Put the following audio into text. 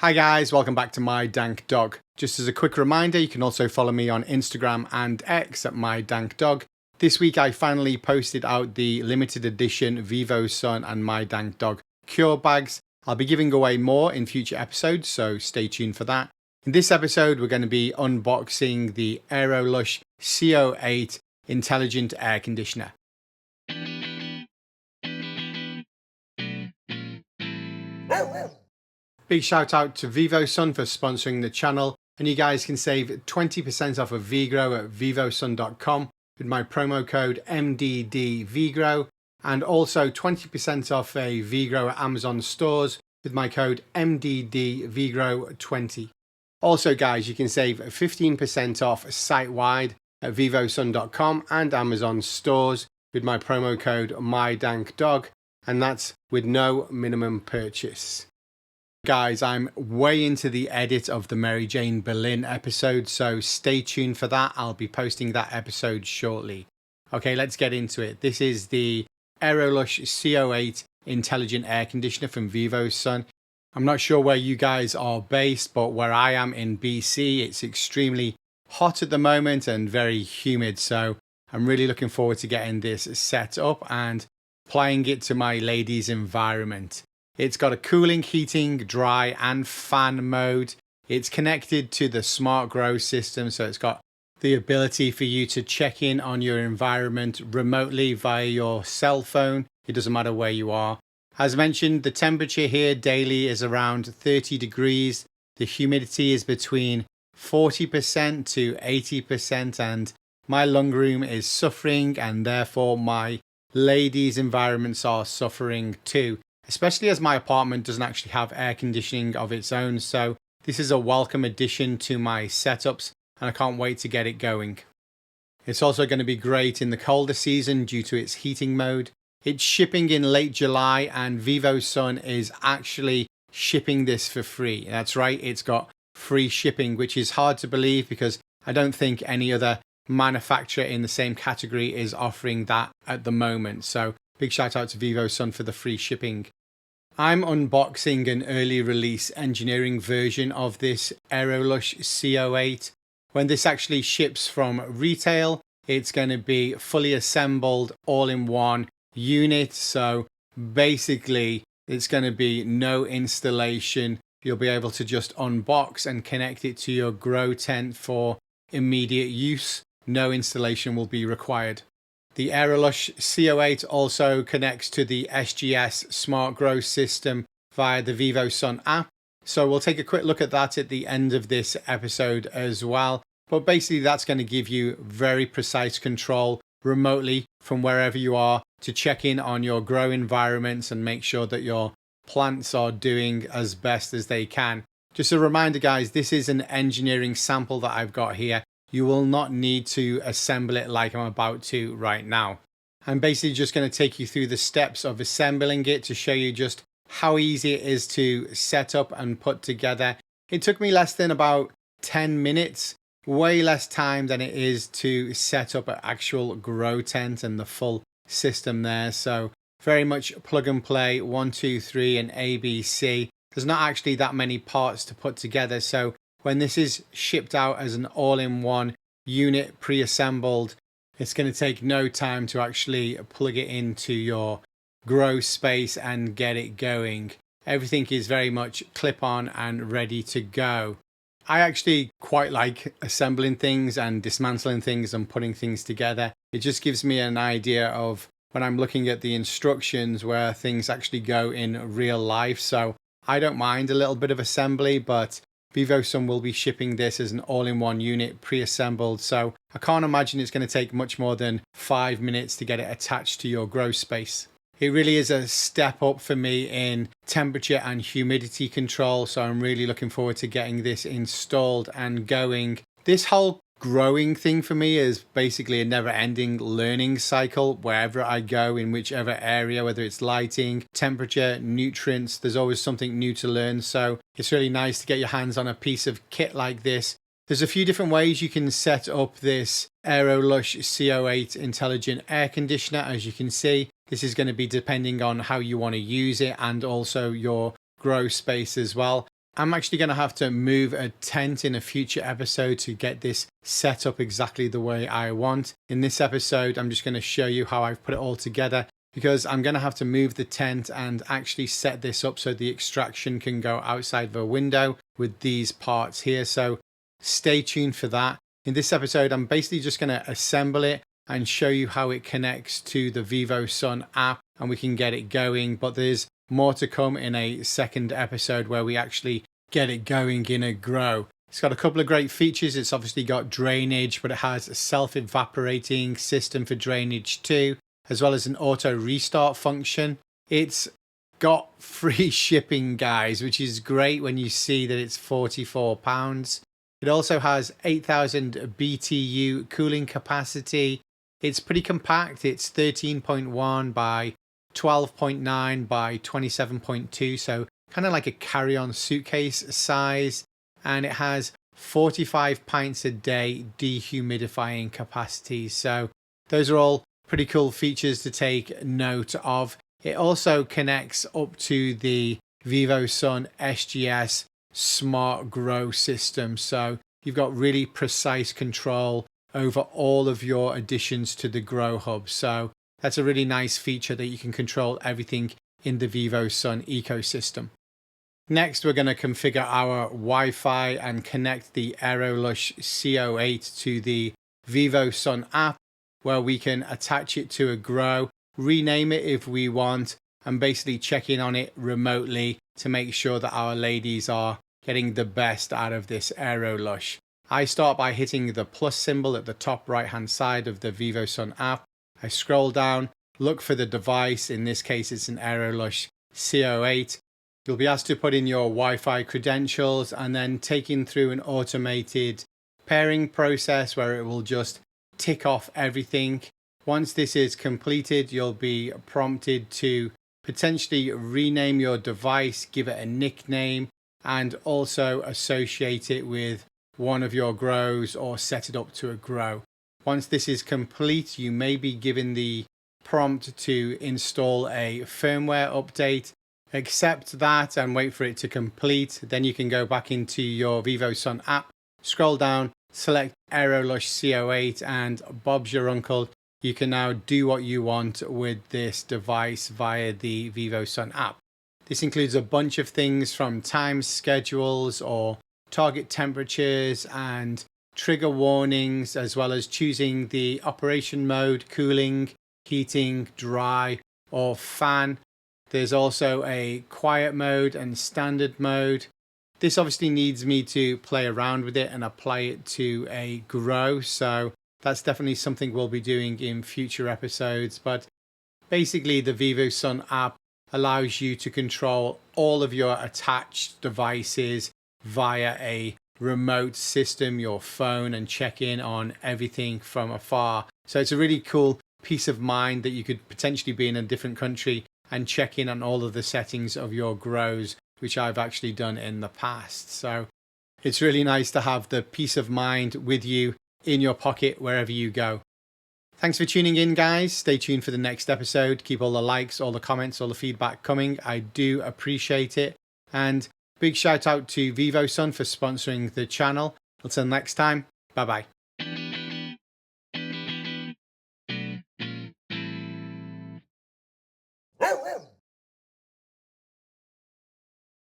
Hi guys, welcome back to My Dank Dog. Just as a quick reminder, you can also follow me on Instagram and X at My Dank Dog. This week I finally posted out the limited edition Vivosun and My Dank Dog Cure Bags. I'll be giving away more in future episodes, so stay tuned for that. In this episode, we're going to be unboxing the AeroLush C08 Intelligent Air Conditioner. Big shout out to Vivosun for sponsoring the channel, and you guys can save 20% off of Vgrow at vivosun.com with my promo code MDDVgrow, and also 20% off a Vgrow at Amazon stores with my code MDDVgrow20. Also guys, you can save 15% off site-wide at vivosun.com and Amazon stores with my promo code MyDankDog, and that's with no minimum purchase. Guys, I'm way into the edit of the Mary Jane Berlin episode, so stay tuned for that. I'll be posting that episode shortly. Okay, let's get into it. This is the AeroLush C08 Intelligent Air Conditioner from Vivosun. I'm not sure where you guys are based, but where I am in BC, it's extremely hot at the moment and very humid, so I'm really looking forward to getting this set up and applying it to my lady's environment. It's got a cooling, heating, dry and fan mode. It's connected to the Smart Grow system, so it's got the ability for you to check in on your environment remotely via your cell phone. It doesn't matter where you are. As mentioned, the temperature here daily is around 30 degrees. The humidity is between 40% to 80%, and my lung room is suffering, and therefore my ladies' environments are suffering too. Especially as my apartment doesn't actually have air conditioning of its own, so this is a welcome addition to my setups and I can't wait to get it going. It's also going to be great in the colder season due to its heating mode. It's shipping in late July and Vivosun is actually shipping this for free. That's right, it's got free shipping, which is hard to believe because I don't think any other manufacturer in the same category is offering that at the moment. So big shout out to Vivosun for the free shipping. I'm unboxing an early release engineering version of this AeroLush C08. When this actually ships from retail, it's going to be fully assembled all-in-one unit. So basically, it's going to be no installation. You'll be able to just unbox and connect it to your grow tent for immediate use. No installation will be required. The AeroLush C08 also connects to the SGS Smart Grow system via the Vivosun app. So we'll take a quick look at that at the end of this episode as well. But basically that's going to give you very precise control remotely from wherever you are to check in on your grow environments and make sure that your plants are doing as best as they can. Just a reminder guys, this is an engineering sample that I've got here. You will not need to assemble it like I'm about to right now. I'm basically just going to take you through the steps of assembling it to show you just how easy it is to set up and put together. It took me less than about 10 minutes, way less time than it is to set up an actual grow tent and the full system there. So very much plug and play, 1, 2, 3 and ABC. There's not actually that many parts to put together. So when this is shipped out as an all-in-one unit pre-assembled, it's going to take no time to actually plug it into your grow space and get it going. Everything is very much clip-on and ready to go. I actually quite like assembling things and dismantling things and putting things together. It just gives me an idea of when I'm looking at the instructions where things actually go in real life. So I don't mind a little bit of assembly, but Vivosun will be shipping this as an all-in-one unit pre-assembled, so I can't imagine it's going to take much more than 5 minutes to get it attached to your grow space. It really is a step up for me in temperature and humidity control, so I'm really looking forward to getting this installed and going. This whole growing thing for me is basically a never-ending learning cycle wherever I go, in whichever area, whether it's lighting, temperature, nutrients, there's always something new to learn. So it's really nice to get your hands on a piece of kit like this. There's a few different ways you can set up this AeroLush C08 Intelligent Air Conditioner. As you can see, this is going to be depending on how you want to use it and also your grow space as well. I'm actually going to have to move a tent in a future episode to get this set up exactly the way I want. In this episode, I'm just going to show you how I've put it all together, because I'm going to have to move the tent and actually set this up so the extraction can go outside the window with these parts here. So stay tuned for that. In this episode, I'm basically just going to assemble it and show you how it connects to the Vivosun app and we can get it going. But there's more to come in a second episode where we actually get it going in a grow. It's got a couple of great features. It's obviously got drainage, but it has a self-evaporating system for drainage too, as well as an auto restart function. It's got free shipping, guys, which is great when you see that it's £44. It also has 8,000 BTU cooling capacity. It's pretty compact. It's 13.1 by 12.9 by 27.2, so kind of like a carry-on suitcase size. And it has 45 pints a day dehumidifying capacity. So those are all pretty cool features to take note of. It also connects up to the Vivosun SGS Smart Grow system. So you've got really precise control over all of your additions to the Grow Hub. So that's a really nice feature that you can control everything in the Vivosun ecosystem. Next, we're going to configure our Wi-Fi and connect the AeroLush C08 to the Vivosun app, where we can attach it to a grow, rename it if we want, and basically check in on it remotely to make sure that our ladies are getting the best out of this AeroLush. I start by hitting the plus symbol at the top right hand side of the Vivosun app. I scroll down, look for the device. In this case, it's an AeroLush C08. You'll be asked to put in your Wi-Fi credentials and then taken through an automated pairing process where it will just tick off everything. Once this is completed, you'll be prompted to potentially rename your device, give it a nickname, and also associate it with one of your grows or set it up to a grow. Once this is complete, you may be given the prompt to install a firmware update. Accept that and wait for it to complete. Then you can go back into your Vivosun app, scroll down, select AeroLush C08, and Bob's your uncle. You can now do what you want with this device via the Vivosun app. This includes a bunch of things from time schedules or target temperatures and trigger warnings, as well as choosing the operation mode, cooling, heating, dry, or fan. There's also a quiet mode and standard mode. This obviously needs me to play around with it and apply it to a grow, so that's definitely something we'll be doing in future episodes. But basically, the Vivosun app allows you to control all of your attached devices via a remote system, your phone, and check in on everything from afar. So it's a really cool peace of mind that you could potentially be in a different country and check in on all of the settings of your grows, which I've actually done in the past. So it's really nice to have the peace of mind with you in your pocket wherever you go. Thanks for tuning in, guys. Stay tuned for the next episode. Keep all the likes, all the comments, all the feedback coming. I do appreciate it. And big shout out to Vivosun for sponsoring the channel. Until next time, bye bye.